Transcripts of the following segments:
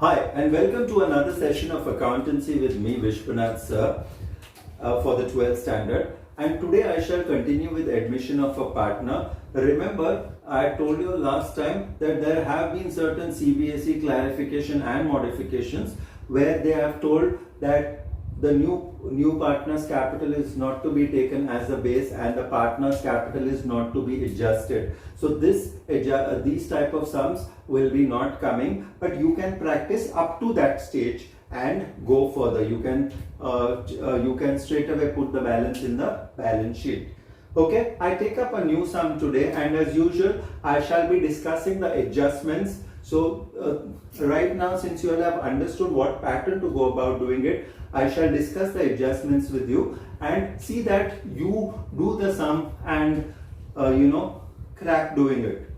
Hi, and welcome to another session of accountancy with me, Vishwanath sir, for the 12th standard. And today I shall continue with admission of a partner. Remember, I told you last time that there have been certain CBSE clarification and modifications where they have told that the new partner's capital is not to be taken as a base and the partner's capital is not to be adjusted. So these type of sums will be not coming, but you can practice up to that stage and go further. You can straight away put the balance in the balance sheet. Okay, I take up a new sum today, and as usual I shall be discussing the adjustments. So right now, since you all have understood what pattern to go about doing it, I shall discuss the adjustments with you and see that you do the sum and crack doing it.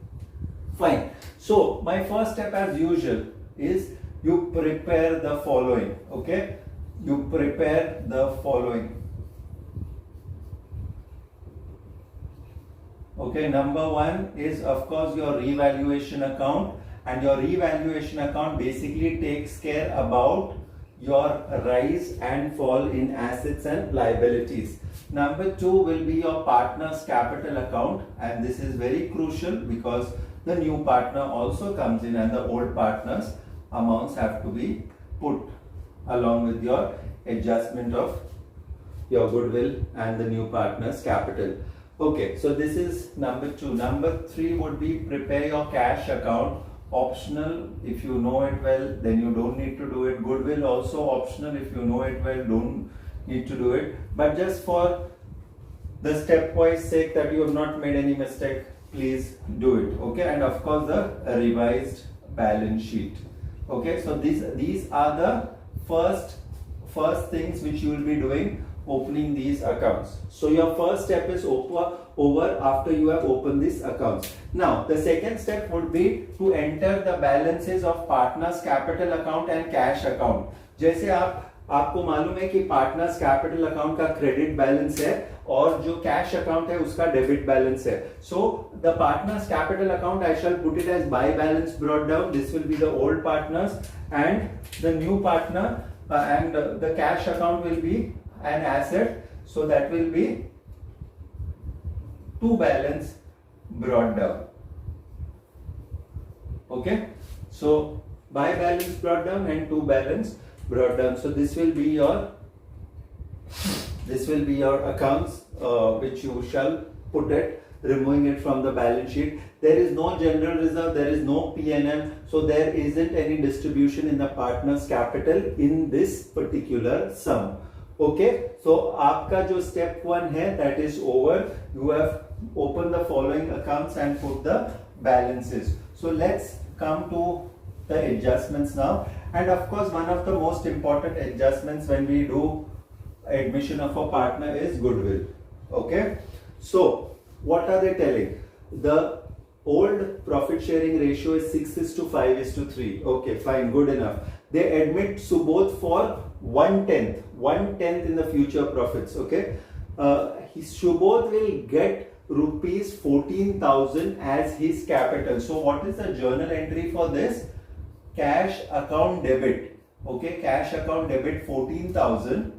Fine. So my first step as usual is you prepare the following. Okay, you prepare the following. Okay, number one is of course your revaluation account, and your revaluation account basically takes care about your rise and fall in assets and liabilities. Number two will be your partner's capital account, and this is very crucial because the new partner also comes in and the old partner's amounts have to be put along with your adjustment of your goodwill and the new partner's capital. Okay, so this is number two. Number three would be prepare your cash account. Optional, if you know it well, then you don't need to do it. Goodwill also optional, if you know it well, don't need to do it. But just for the stepwise sake that you have not made any mistake, please do it. Okay, and of course the revised balance sheet. Okay, so these are the first things which you will be doing, opening these accounts. So your first step is over after you have opened these accounts. Now the second step would be to enter the balances of partners capital account and cash account. जैसे आपको मालूम है कि partners capital account का credit balance है और जो cash account है उसका डेबिट बैलेंस है. So the partners capital account I shall put it as by balance brought down. This will be the old partners and the new partner and the cash account will be an asset, so that will be to balance brought down. Okay, so by balance brought down and to balance brought down. So this will be your accounts which you shall put it, removing it from the balance sheet. There is no general reserve, there is no P&L, so there isn't any distribution in the partner's capital in this particular sum. Okay, so आपका जो step 1 है that is over. You have opened the following accounts and put the balances. So let's come to the adjustments now. And of course one of the most important adjustments when we do admission of a partner is goodwill. Okay, so what are they telling? The old profit sharing ratio is 6:5:3. Okay, fine, good enough. They admit Subodh for 1/10 in the future profits. Okay, Subodh will get rupees 14,000 as his capital. So what is the journal entry for this? Cash account debit. Okay, cash account debit 14,000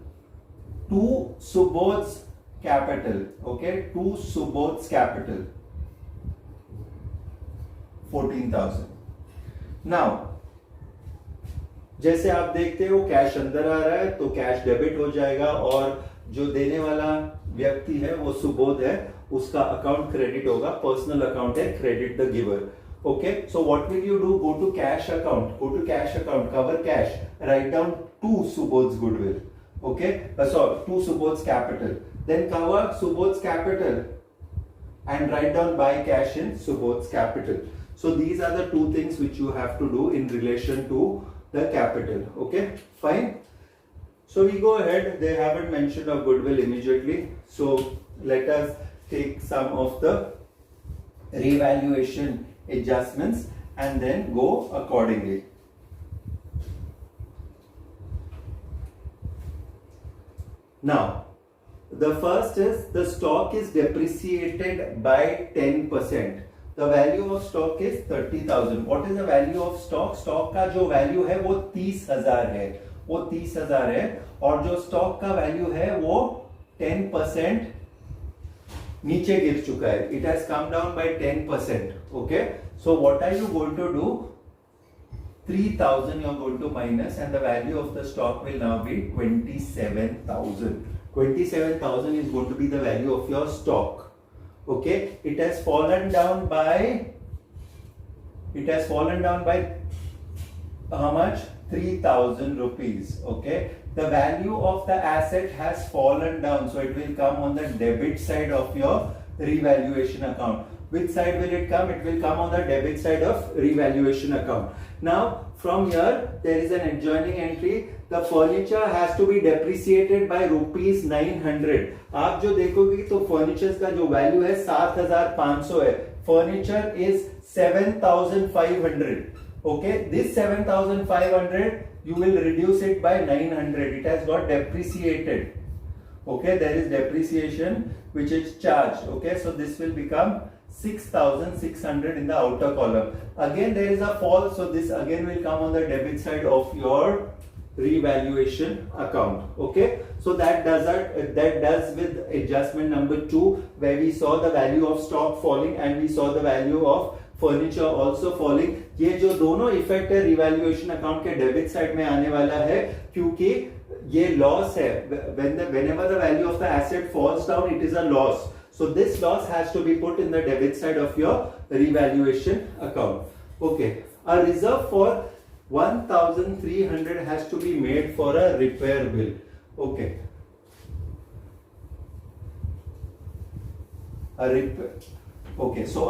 to Subodh's capital. Okay, to Subodh's capital 14,000. Now जैसे आप देखते हो cash अंदर आ रहा है तो cash debit हो जाएगा, और जो देने वाला व्यक्ति है वो सुबोध है, उसका अकाउंट क्रेडिट होगा. पर्सनल अकाउंट है, credit the giver. Okay, so what will you do? Go to cash account, cover cash, write down to Subodh's goodwill. Okay, sorry, to Subodh's capital, then cover Subodh's capital and write down buy cash in Subodh's capital. So these are the two things which you have to do in relation to the capital. Okay, fine. So we go ahead. They haven't mentioned of goodwill immediately, so let us take some of the revaluation adjustments and then go accordingly. Now the first is the stock is depreciated by 10%. the value of stock is 30,000. What is the value of stock? Stock का जो value है वो 30,000 है, वो 30,000 है, और जो stock का value है वो 10% नीचे गिर चुका है. It has come down by 10%. Okay, so what are you going to do? 3,000 you are going to minus, and the value of the stock will now be 27,000. 27,000 is going to be the value of your stock. Okay, it has fallen down by how much? 3,000 rupees. Okay, the value of the asset has fallen down, so it will come on the debit side of your revaluation account. Which side will it come? It will come on the debit side of revaluation account. Now from here there is an adjoining entry. The furniture has to be depreciated by rupees 900. आप जो देखोगे तो furnitures का जो value है 7,500 है. Furniture is 7,500. Okay, this 7,500 you will reduce it by 900. It has got depreciated. Okay, there is depreciation which is charged. Okay, so this will become 6,600 in the outer column. Again there is a fall, so this again will come on the debit side of your revaluation account. Okay, so that does with adjustment number 2, where we saw the value of stock falling and we saw the value of furniture also falling. ये जो दोनों effect है revaluation account के debit side में आने वाला है, क्योंकि ये लॉस है. whenever the value of the asset falls down, it is a loss. So this loss has to be put in the debit side of your revaluation account. Okay, a reserve for 1,300 has to be made for a repair bill. Okay, okay, so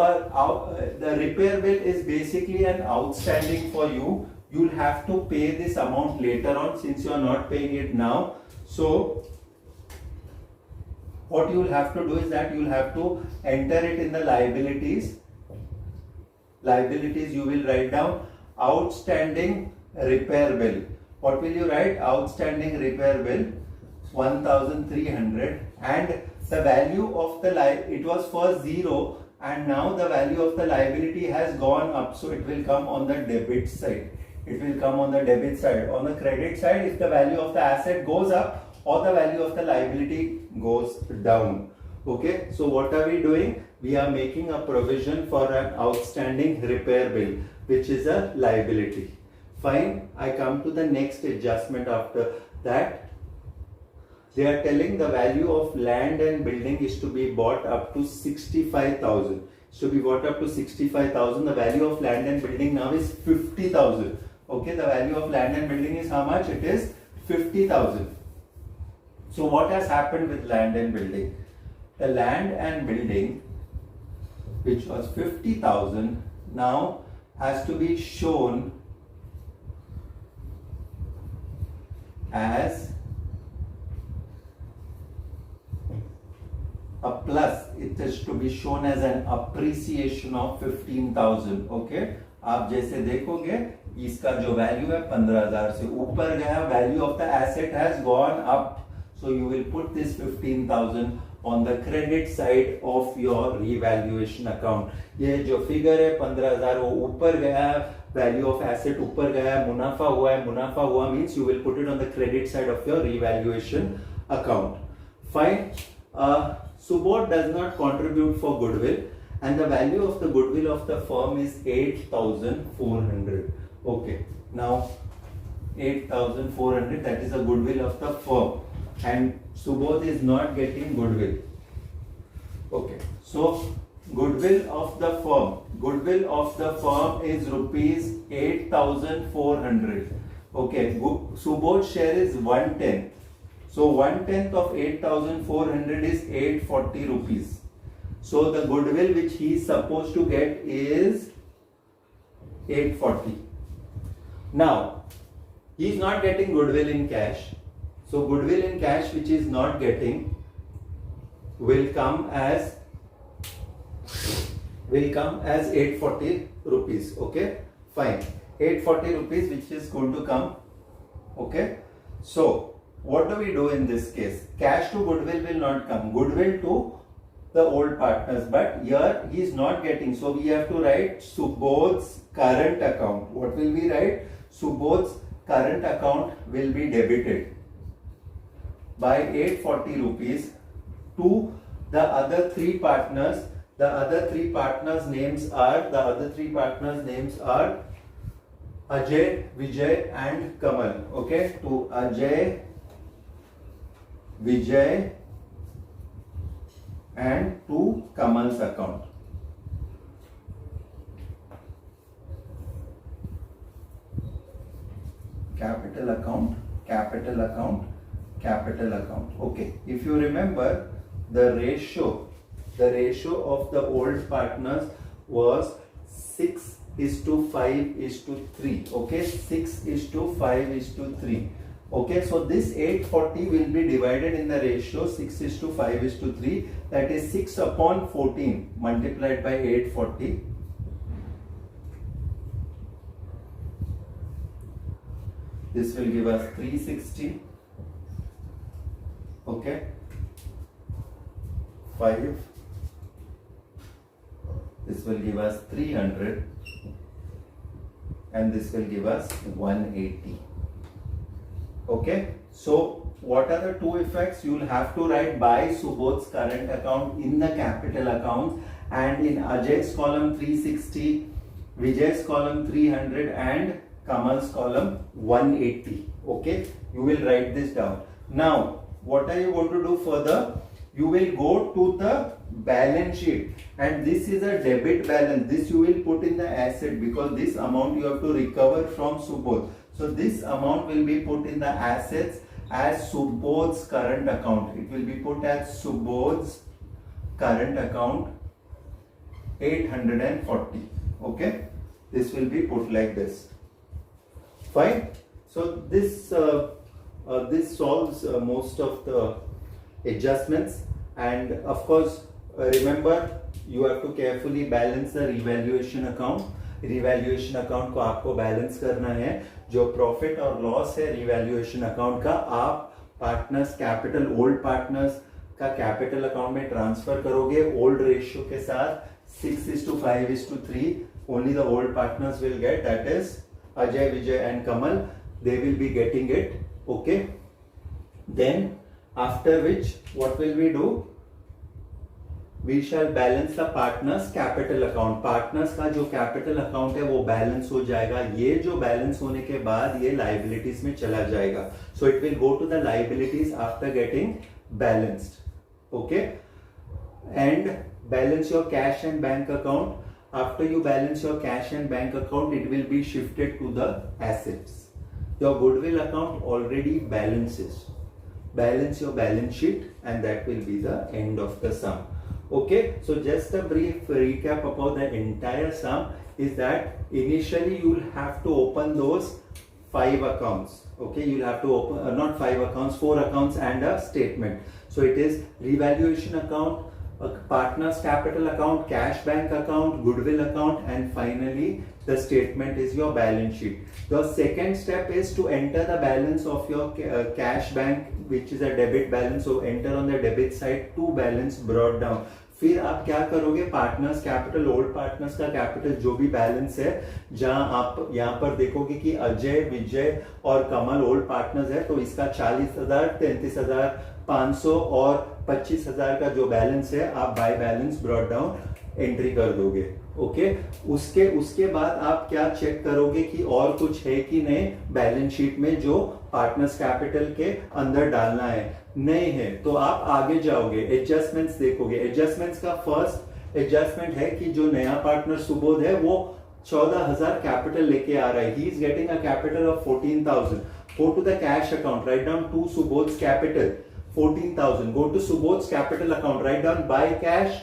the repair bill is basically an outstanding for you. You'll have to pay this amount later on, since you are not paying it now. So what you will have to do is that you will have to enter it in the liabilities. You will write down outstanding repair bill. What will you write? Outstanding repair bill 1,300, and the value of the it was first 0, and now the value of the liability has gone up, so it will come on the debit side. It will come on the debit side. On the credit side, if the value of the asset goes up or the value of the liability goes down. Okay, so what are we doing? We are making a provision for an outstanding repair bill, which is a liability. Fine, I come to the next adjustment after that. They are telling the value of land and building is to be bought up to 65,000. To be bought up to 65,000. The value of land and building now is 50,000. Okay, the value of land and building is how much? It is 50,000. So what has happened with land and building? The land and building, which was 50,000, now has to be shown as a plus. It is to be shown as an appreciation of 15,000. Okay, आप जैसे देखोगे इसका जो value है 15,000 से ऊपर गया, value of the asset has gone up, so you will put this 15,000 on the credit side of your revaluation account. ये जो फिगर है 15,000 वो ऊपर गया, वैल्यू ऑफ एसेट ऊपर गया, मुनाफा हुआ है, मुनाफा हुआ means you will put it on the credit side of your revaluation account. Fine. Subodh does not contribute for goodwill, and the value of the goodwill of the firm is 8,400. Okay, now 8,400, that is the goodwill of the firm, and Subodh is not getting goodwill. Okay, so goodwill of the firm is rupees 8,400. Okay, Subodh's share is 110. So 1/10 of 8,400 is 840 rupees. So the goodwill which he is supposed to get is 840. Now he is not getting goodwill in cash. So goodwill in cash which is not getting will come as 840 rupees. Okay, fine. 840 rupees which is going to come. Okay, so what do we do in this case? Cash to goodwill will not come. Goodwill to the old partners, but here he is not getting, so we have to write Subodh's current account. What will we write? Subodh's current account will be debited by 840 rupees to the other three partners. The other three partners names are Ajay, Vijay and Kamal. Okay, to Ajay, Vijay and to Kamal's account. Capital account, capital account, capital account. Okay, if you remember, the ratio of the old partners was 6:5:3. Okay, 6:5:3. Okay, so this 840 will be divided in the ratio 6:5:3. That is 6 upon 14 multiplied by 840. This will give us 360. Okay, 5. This will give us 300 and this will give us 180. Okay, so what are the two effects? You will have to write by Subodh's current account in the capital account, and in Ajay's column 360, Vijay's column 300 and Kamal's column 180. Okay, you will write this down. Now what are you going to do further? You will go to the balance sheet, and this is a debit balance. This you will put in the asset because this amount you have to recover from Subodh. So this amount will be put in the assets as Subodh's current account. It will be put as Subodh's current account 840. Okay, this will be put like this. Fine. So this solves most of the adjustments, and of course remember you have to carefully balance the revaluation account. Revaluation account को आपको balance करना है. जो profit और loss है revaluation account का, आप partners capital, old partners का कैपिटल अकाउंट में ट्रांसफर करोगे ओल्ड रेशियो के साथ 6:5:3. Only the old partners will get, that is Ajay, Vijay and Kamal. They will be getting it. Okay, then after which what will we do? We shall balance the partners capital account. Partners का जो capital account है वो balance हो जाएगा. ये जो balance होने के बाद ये लाइबिलिटीज में चला जाएगा. So it will go to the liabilities after getting balanced. Okay, and balance your cash and bank account. After you balance your cash and bank account, it will be shifted to the assets. Your goodwill account already balances. Balance your balance sheet and that will be the end of the sum. Okay, so just a brief recap about the entire sum is that initially you will have to open those 5 accounts. Okay, you will have to open not 5 accounts, 4 accounts and a statement. So it is revaluation account, a partner's capital account, cash bank account, goodwill account, and finally the statement is your balance sheet. The second step is to enter the balance of your cash bank, which is a debit balance. So enter on the debit side to balance brought down. फिर आप क्या करोगे? Partners capital, old partners का capital जो भी balance है, जहां आप यहाँ पर देखोगे कि अजय, विजय और कमल ओल्ड पार्टनर्स है, तो इसका 40,000, 33,500 और 25,000 का जो बैलेंस है आप bye balance brought down entry कर दोगे. ओके, उसके बाद आप क्या चेक करोगे कि और कुछ है कि नहीं बैलेंस शीट में जो पार्टनर्स कैपिटल के अंदर डालना है. नहीं है तो आप आगे जाओगे, एडजस्टमेंट्स देखोगे. एडजस्टमेंट्स का फर्स्ट एडजस्टमेंट है कि जो नया पार्टनर सुबोध है वो 14,000 कैपिटल लेके आ रहा है. He is getting a capital of 14,000. Go to the cash account, write down to Subodh's capital 14,000. Go to Subodh's capital account, write down by cash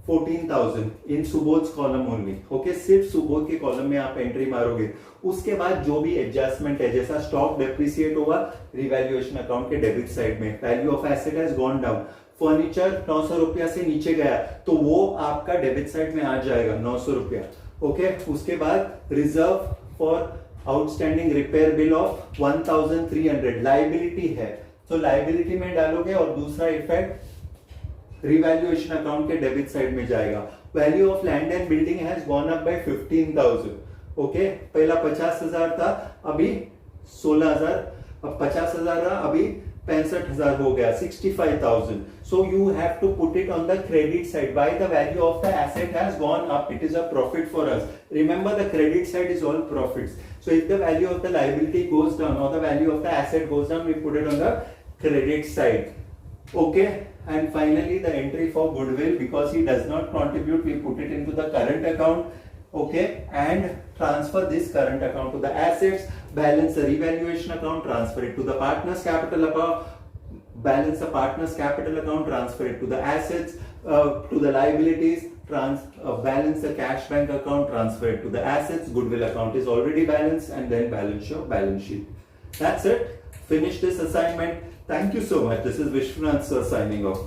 14,000 in Subodh's column only. Okay, सिर्फ सुबोध के column में आप entry मारोगे. उसके बाद जो भी adjustment है, जैसा स्टॉक डेप्रिसिएट होगा रिवैल्यूएशन अकाउंट के डेबिट साइड में, value of asset has gone down, furniture 900 रुपया से नीचे गया तो वो आपका डेबिट साइड में आ जाएगा 900 रुपया. ओके, उसके बाद reserve for outstanding repair bill of 1,300 liability है, तो लाइबिलिटी में डालोगे. और दूसरा इफेक्ट रिवैल्यूएशन अकाउंट के डेबिट साइड में जाएगा. Value of land and building has gone up by 15,000. Okay, पहला 50,000 था, अभी 16,000, अब 50,000 रहा, अभी 65,000 हो गया, 65,000. So you have to put it on the credit side. Why? The value of the asset has gone up. It is a profit for us. Remember, the credit side is all profits. So if the value of the liability goes down or the value of the asset goes down, we put it on the credit side. Okay. And finally, the entry for goodwill, because he does not contribute, we put it into the current account. Okay, and transfer this current account to the assets, balance the revaluation account, transfer it to the partners capital account, balance the partners capital account, transfer it to the assets, to the liabilities, balance the cash bank account, transfer it to the assets, goodwill account is already balanced, and then balance your balance sheet. That's it. Finish this assignment. Thank you so much. This is Vishwanath sir signing off.